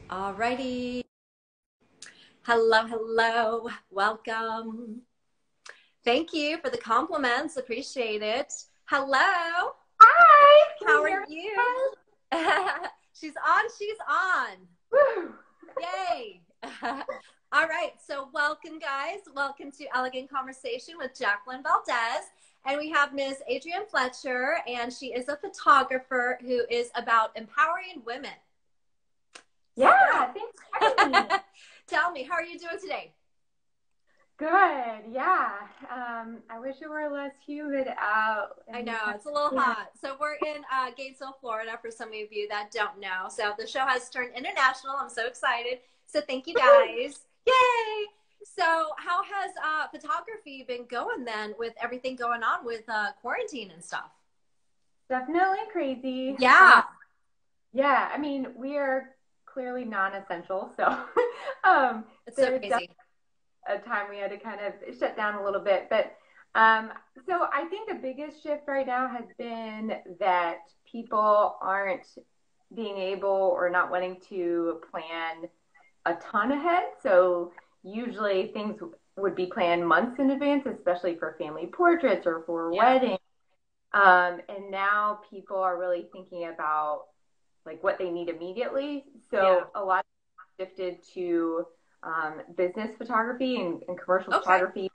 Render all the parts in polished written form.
Alrighty. Hello, hello. Welcome. Thank you for the compliments. Appreciate it. Hello. Hi. How are you? She's on. She's on. Woo. Yay. All right. So welcome, guys. Welcome to Elegant Conversation with Jacqueline Valdez. And we have Ms. Adrienne Fletcher, and she is a photographer who is about empowering women. Yeah, thanks for having me. Tell me, how are you doing today? Good, yeah. I wish it were less humid out. I know, it's a little hot. So we're in Gainesville, Florida, for some of you that don't know. So the show has turned international. I'm so excited. So thank you, guys. Yay! So how has photography been going then with everything going on with quarantine and stuff? Definitely crazy. Yeah. Yeah, I mean, we are clearly non-essential, so It's so crazy. A time we had to kind of shut down a little bit. But so I think the biggest shift right now has been that people aren't being able or not wanting to plan a ton ahead. So usually things would be planned months in advance, especially for family portraits or for weddings. And now people are really thinking about like what they need immediately. So a lot shifted to business photography and commercial photography.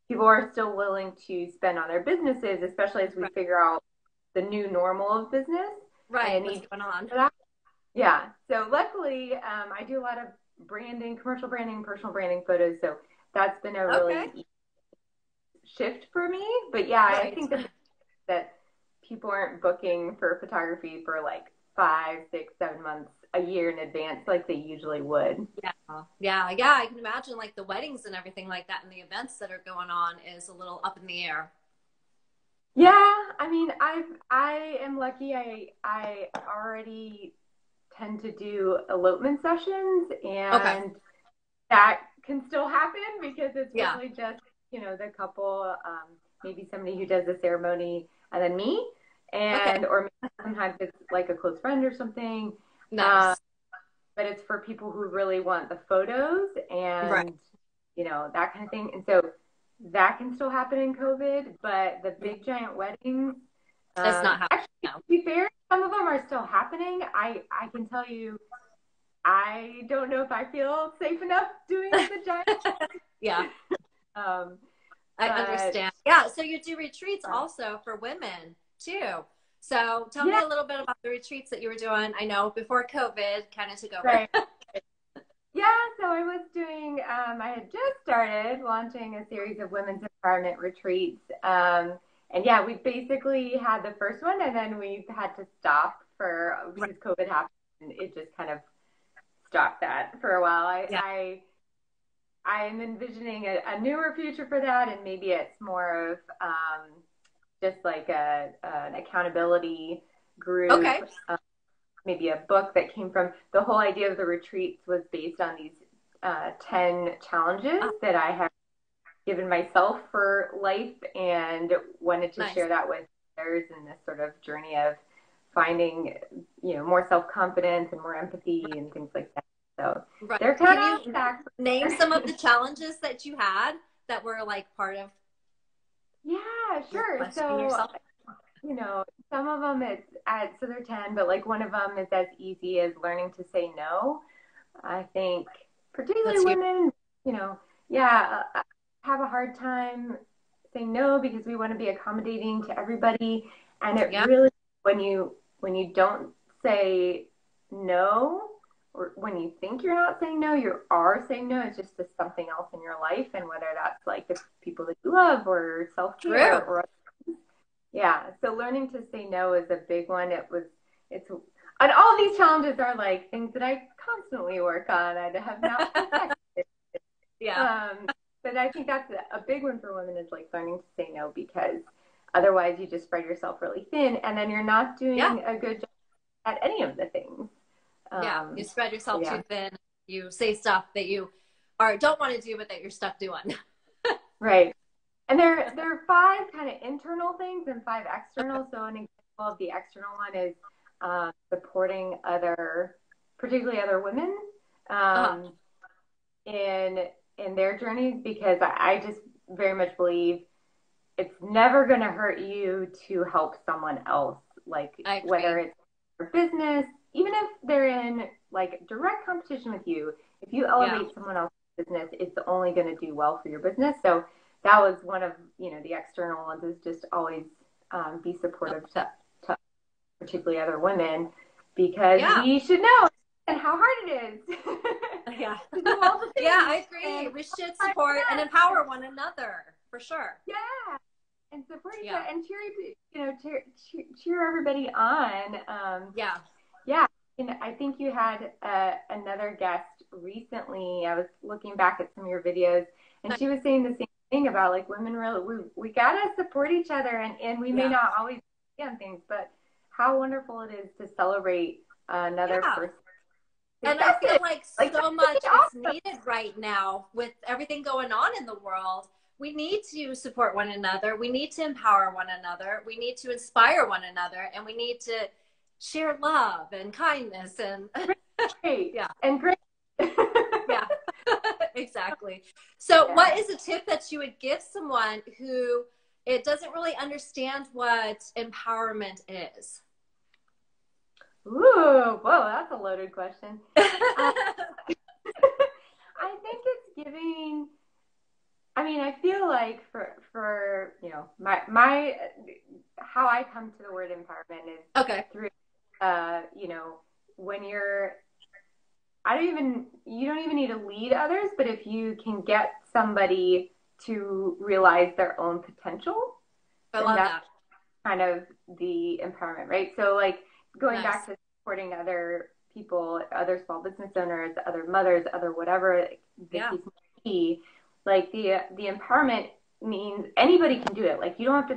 People are still willing to spend on their businesses, especially as we figure out the new normal of business. Right. What's going on? For that. Yeah. So luckily, I do a lot of branding, commercial branding, personal branding photos. So that's been a really easy shift for me. But yeah, I think that people aren't booking for photography for like 5, 6, 7 months, a year in advance like they usually would. Yeah. I can imagine like the weddings and everything like that and the events that are going on is a little up in the air. Yeah, I mean, I am lucky. I already tend to do elopement sessions, and that can still happen because it's really just, the couple, maybe somebody who does the ceremony and then me, and or maybe sometimes it's like a close friend or something. Nice. But it's for people who really want the photos and that kind of thing. And so that can still happen in COVID, but the big giant weddings, it's not happening. Actually, to be fair, some of them are still happening. I can tell you, I don't know if I feel safe enough doing the giant. I understand. Yeah, so you do retreats also for women too. So tell me a little bit about the retreats that you were doing. I know before COVID kind of took over. Right. Yeah, so I was doing, I had just started launching a series of women's empowerment retreats. And yeah, we basically had the first one and then we've had to stop because COVID happened. And it just kind of stopped that for a while. I'm envisioning a newer future for that, and maybe it's more of just like an accountability group. Maybe a book that came from the whole idea of the retreats was based on these 10 challenges that I have given myself for life and wanted to share that with others in this sort of journey of finding, more self-confidence and more empathy and things like that. So they're kind of name some of the challenges that you had that were like part of. Yeah, sure. So, some of them so they're 10, but like one of them is as easy as learning to say no. I think particularly women, have a hard time saying no because we want to be accommodating to everybody. And it really, when you don't say no, or when you think you're not saying no, you are saying no. It's just to something else in your life. And whether that's like the people that you love or self-care or so learning to say no is a big one. And all these challenges are like things that I constantly work on. I have not perfected. But I think that's a big one for women is like learning to say no, because otherwise you just spread yourself really thin and then you're not doing a good job at any of the things. You spread yourself too thin. You say stuff that you don't want to do, but that you're stuck doing. Right. And there are 5 kind of internal things and 5 external. So an example of the external one is supporting other particularly other women, Uh-huh. um, in their journeys, because I just very much believe it's never going to hurt you to help someone else, like I whether agree. it's for business, even if they're in like direct competition with you, if you Yeah. elevate someone else's business, it's only going to do well for your business. So that was one of, the external ones, is just always be supportive to particularly other women, because Yeah. we should know and how hard it is Yeah. to do all the Yeah, things. I agree. And We should support and empower one another for sure. yeah, and support each Yeah. other and cheer everybody on. Yeah. Yeah, and I think you had another guest recently. I was looking back at some of your videos, and she was saying the same thing about like women really we gotta support each other, and we may Yeah. not always agree on things, but how wonderful it is to celebrate another Yeah. person's And I feel successes. like Like so that's much really is awesome. needed right now with everything going on in the world. We need to support one another. We need to empower one another. We need to inspire one another. And we need to share love and kindness and Great yeah. and great. Yeah. Exactly. So what Yeah. is a tip that you would give someone who it doesn't really understand what empowerment is? Ooh, whoa, that's a loaded question. Uh, I think it's giving. I mean, I feel like for my how I come to the word empowerment is Okay. through when you don't even need to lead others, but if you can get somebody to realize their own potential, I then love that's that. kind of the empowerment, right? So like going back Nice. to supporting other people, other small business owners, other mothers, other whatever the Yeah. case may be, like the empowerment means anybody can do it. Like you don't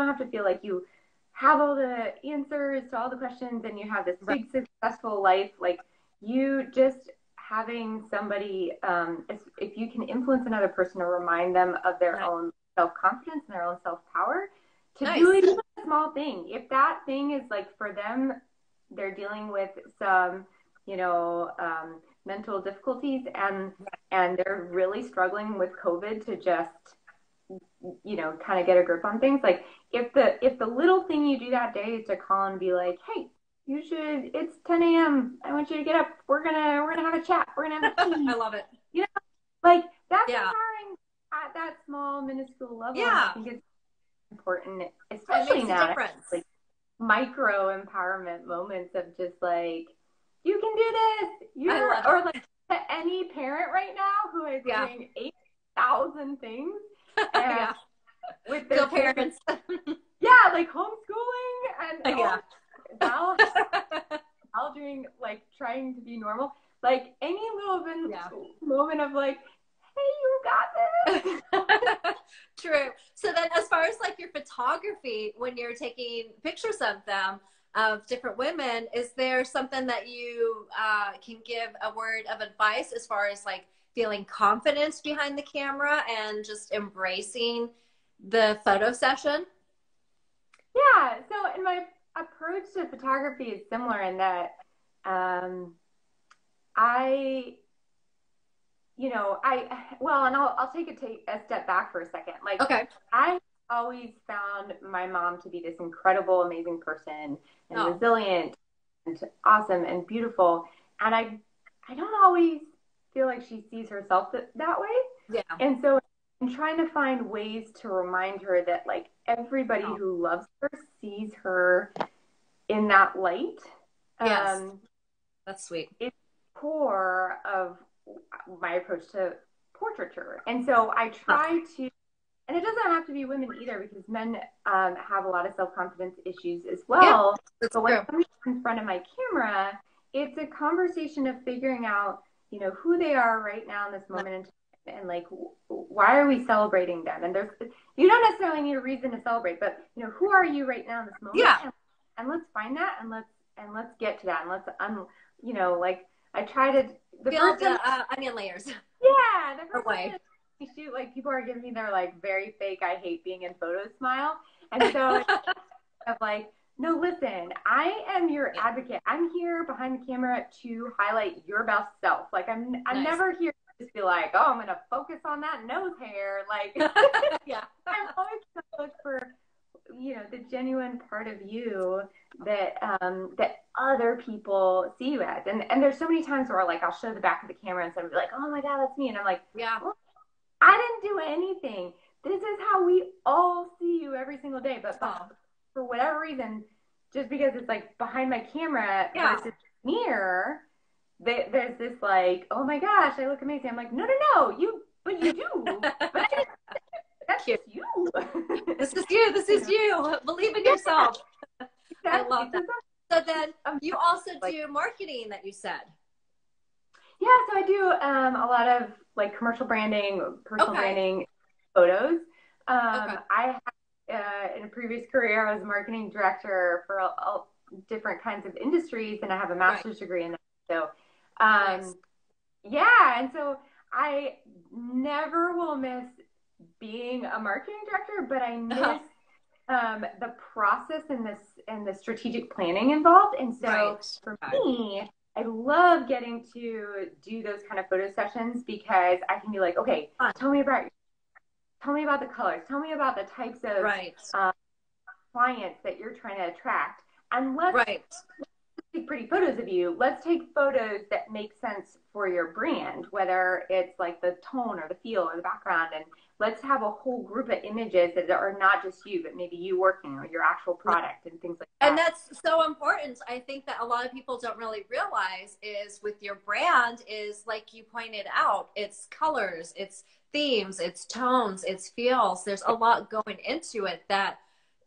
have to feel like you have all the answers to all the questions and you have this Right. big successful life. Like you just having somebody, if you can influence another person or remind them of their Nice. own self confidence and their own self power, to do Nice. it, even a small thing. If that thing is like for them, they're dealing with some, mental difficulties, and they're really struggling with COVID to just, kind of get a grip on things. Like if the little thing you do that day is to call and be like, hey, it's 10 a.m. I want you to get up. We're gonna have a chat. We're gonna have a tea. I love it. You know, like that's Yeah. empowering at that small minuscule level, and I Yeah. think it's important, It especially makes a now, difference. like micro empowerment moments of just like, you can do this. I love Or it. like to any parent right now who is Yeah. doing 8,000 things and Yeah. with their Feel kids, parents. yeah, like homeschooling and Yeah. while doing like trying to be normal, like any little bit Yeah. moment of like, hey, you got this. True. So then as far as like your photography, when you're taking pictures of them, of different women, is there something that you can give a word of advice as far as like feeling confidence behind the camera and just embracing the photo session? Yeah. So, and my approach to photography is similar in that um, I, and I'll take a step back for a second. Like, Okay. I always found my mom to be this incredible, amazing person and Oh, resilient and awesome and beautiful. And I don't always feel like she sees herself that way. yeah. And so I'm trying to find ways to remind her that like everybody Oh, who loves her sees her in that light. yes. Um, That's sweet. it's core of my approach to portraiture. And so I Huh. try to, and it doesn't have to be women either, because men have a lot of self-confidence issues as Yeah, well. that's But when true. somebody's in front of my camera, it's a conversation of figuring out, who they are right now in this moment in time, and like, why are we celebrating them? And you don't necessarily need a reason to celebrate, but who are you right now in this moment? Yeah. And let's find that, and let's get to that, and like I try to the Feel first the time. onion layers Yeah, the first away. time I shoot, like people are giving me their like very fake, I hate being in photos smile, and so it's of like No, listen, I am your advocate. I'm here behind the camera to highlight your best self. Like I'm Nice. never here to just be like, oh, I'm gonna focus on that nose hair. Like Yeah. I'm always gonna look for, the genuine part of you that that other people see you as. And there's so many times where like I'll show the back of the camera and someone will be like, oh my God, that's me. And I'm like, Yeah. well, I didn't do anything. This is how we all see you every single day. But Oh, for whatever reason, just because it's like behind my camera yeah. versus mirror, there's this like, oh my gosh, I look amazing. I'm like, no, but you do. But that's Cute. just you. This is you. This is you. Believe in yourself. Exactly. I love that. So then you also like, do marketing that you said. yeah, so I do a lot of like commercial branding, personal Okay. branding, photos. Okay. I in a previous career, I was marketing director for different kinds of industries, and I have a Right. master's degree in that. So, Nice. yeah, and so I never will miss being a marketing director, but I miss the process and the strategic planning involved. And so Right. for Okay. me, I love getting to do those kind of photo sessions because I can be like, okay, Fun. tell me about the colors, tell me about the types of Right. clients that you're trying to attract, and let's Right. take pretty photos of you. Let's take photos that make sense for your brand, whether it's like the tone or the feel or the background. And let's have a whole group of images that are not just you, but maybe you working or your actual product and things like that. And that's so important. I think that a lot of people don't really realize is with your brand is like you pointed out, it's colors, it's themes, it's tones, it's feels. There's a lot going into it that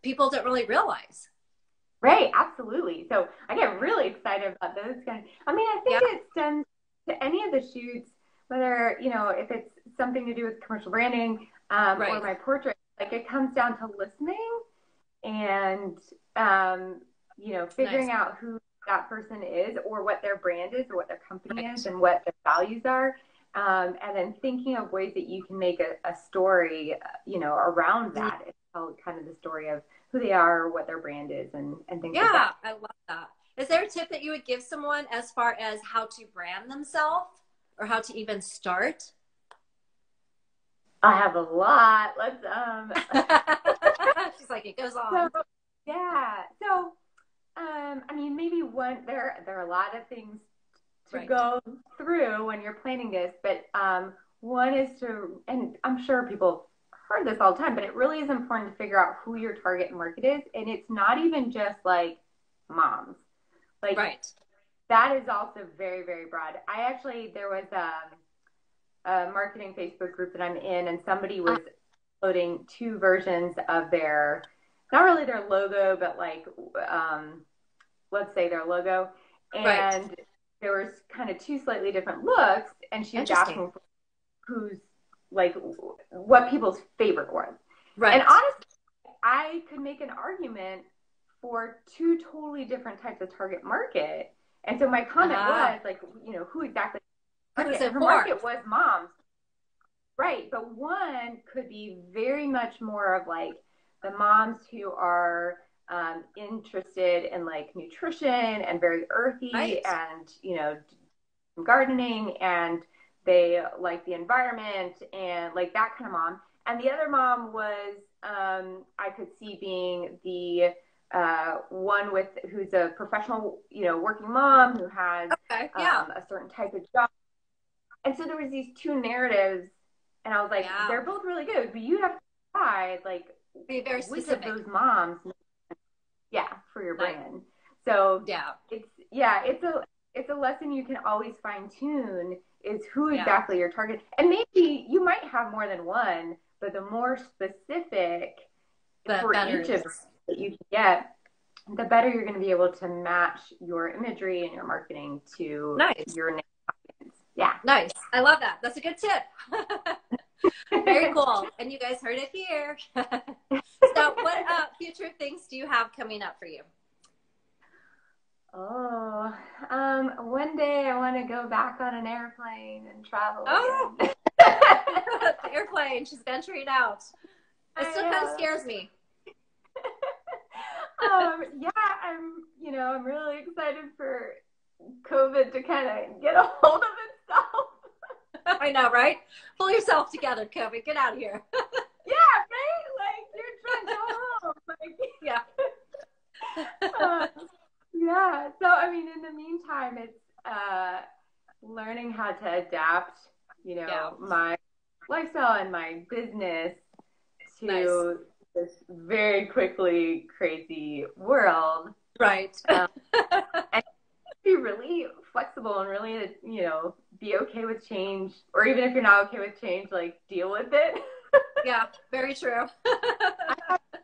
people don't really realize. Right, absolutely. So I get really excited about those kind. I mean, I think Yeah. it stems to any of the shoots, whether, if it's something to do with commercial branding, or Right. my portrait, like it comes down to listening and, Nice. figuring out who that person is or what their brand is or what their company is Right. and what their values are. And then thinking of ways that you can make a story, around that. It's tell kind of the story of who they are, what their brand is, and things like Yeah, that. I love that. Is there a tip that you would give someone as far as how to brand themselves or how to even start? I have a lot. Let's She's like, it goes so on. yeah. So I mean maybe there are a lot of things to Right. go through when you're planning this, but one is and I'm sure people heard this all the time, but it really is important to figure out who your target market is. And it's not even just like moms. Like Right. that is also very, very broad. There was a marketing Facebook group that I'm in, and somebody was uploading two versions of not really their logo, but like, let's say their logo. Right. And there was kind of two slightly different looks, and she was Interesting. asking for who's like what people's favorite was. And Right. honestly, I could make an argument for two totally different types of target market. And so my comment was like, who exactly Who is market? And it her for? market was moms. Right. But one could be very much more of like the moms who are interested in like nutrition and very earthy Right. and, gardening, and they like the environment and like that kind of mom. And the other mom was, I could see being the one who's a professional, working mom who has Okay. Yeah. a certain type of job. And so there was these two narratives, and I was like, Yeah. they're both really good, but you have to decide like Be very which of specific. those moms, yeah, for your Nice. brand. So Yeah. it's a lesson you can always fine tune is who Yeah. exactly your target, and maybe you might have more than one, but the more specific The for better each it of is. that you can get, the better you're going to be able to match your imagery and your marketing to Nice. your name. Yeah. Nice. I love that. That's a good tip. Very cool. And you guys heard it here. So what future things do you have coming up for you? Oh, one day I want to go back on an airplane and travel Oh, again. the airplane. She's venturing out. It I still kind of know. scares me. Yeah, I'm really excited for COVID to kind of get a hold of itself. I know, right? Pull yourself together, COVID. Get out of here. Yeah, right? Like, you're trying to go home. Like, Yeah. yeah. So, I mean, in the meantime, it's learning how to adapt, my lifestyle and my business to this very quickly crazy world. Right. And be really flexible and really, be okay with change, or even if you're not okay with change, like deal with it. Yeah, very true.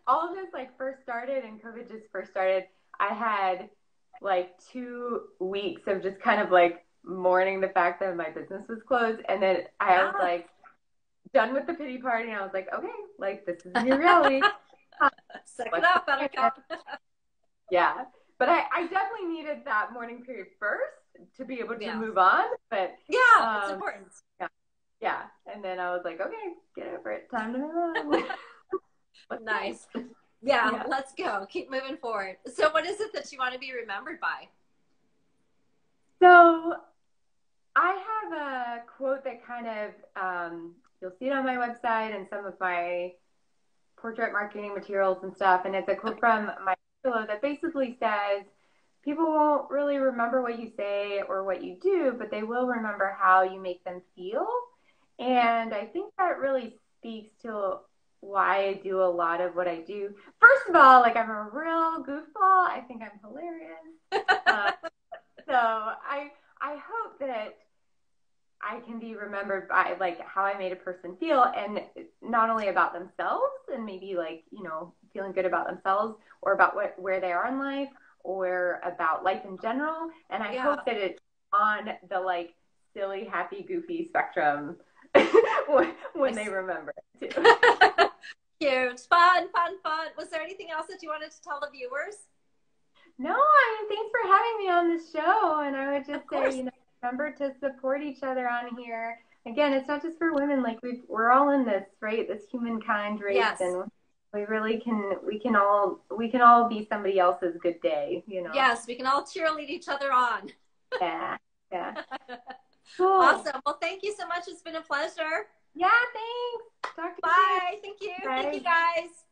All of this first started and COVID just first started. I had 2 weeks of just kind of mourning the fact that my business was closed. And then I was done with the pity party. And I was like, okay, this is the new reality. Suck it up, Buttercup. Yeah. But I definitely needed that mourning period first to be able to move on. But yeah, it's important. Yeah. And then I was like, okay, get over it. Time to move on. Nice. Yeah, let's go. Keep moving forward. So what is it that you want to be remembered by? So I have a quote that kind of, you'll see it on my website and some of my portrait marketing materials and stuff. And it's a quote from my pillow that basically says, people won't really remember what you say or what you do, but they will remember how you make them feel. And I think that really speaks to why I do a lot of what I do. First of all, I'm a real goofball. I think I'm hilarious. So I hope that I can be remembered by how I made a person feel, and not only about themselves and maybe feeling good about themselves or about where they are in life or about life in general. And I hope that it's on the silly, happy, goofy spectrum when they remember it too. Cute. Fun. Was there anything else that you wanted to tell the viewers? No, I mean, thanks for having me on the show. And I would just say, remember to support each other on here. Again, it's not just for women. We're all in this, right? This humankind race. Yes. And we really we can all be somebody else's good day, Yes, we can all cheerlead each other on. Yeah. Cool. Awesome. Well, thank you so much. It's been a pleasure. Yeah, thanks. Talk to you soon. Bye. Thank you. Bye. Thank you, guys.